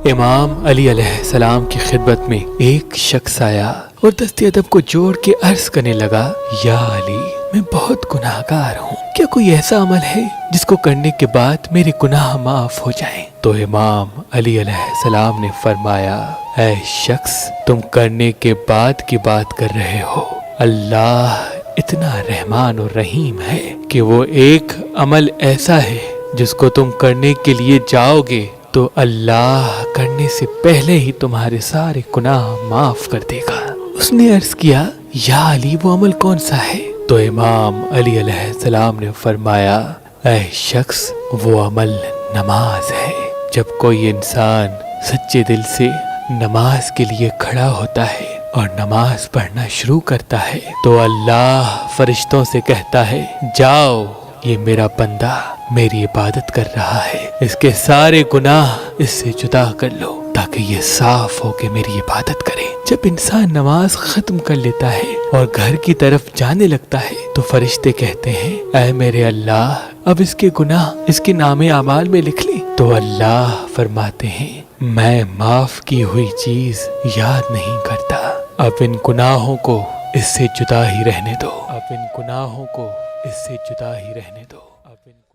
امام علی علیہ السلام کی خدمت میں ایک شخص آیا اور دست ادب کو جوڑ کے عرض کرنے لگا، یا علی، میں بہت گناہگار ہوں، کیا کوئی ایسا عمل ہے جس کو کرنے کے بعد میرے گناہ معاف ہو جائیں؟ تو امام علی علیہ السلام نے فرمایا، اے شخص، تم کرنے کے بعد کی بات کر رہے ہو، اللہ اتنا رحمان اور رحیم ہے کہ وہ ایک عمل ایسا ہے جس کو تم کرنے کے لیے جاؤ گے تو اللہ کرنے سے پہلے ہی تمہارے سارے گناہ معاف کر دے گا۔ اس نے عرض کیا، یا علی، وہ عمل کون سا ہے؟ تو امام علی علیہ السلام نے فرمایا، اے شخص، وہ عمل نماز ہے۔ جب کوئی انسان سچے دل سے نماز کے لیے کھڑا ہوتا ہے اور نماز پڑھنا شروع کرتا ہے تو اللہ فرشتوں سے کہتا ہے، جاؤ، یہ میرا بندہ میری عبادت کر رہا ہے، اس کے سارے گناہ اس سے جدا کر لو تاکہ یہ صاف ہو کے میری عبادت کرے۔ جب انسان نماز ختم کر لیتا ہے اور گھر کی طرف جانے لگتا ہے تو فرشتے کہتے ہیں، اے میرے اللہ، اب اس کے گناہ اس کے نام اعمال میں لکھ لیں۔ تو اللہ فرماتے ہیں، میں معاف کی ہوئی چیز یاد نہیں کرتا، اب ان گناہوں کو اس سے جدا ہی رہنے دو، اب ان گناہوں کو اس سے جدا ہی رہنے دو۔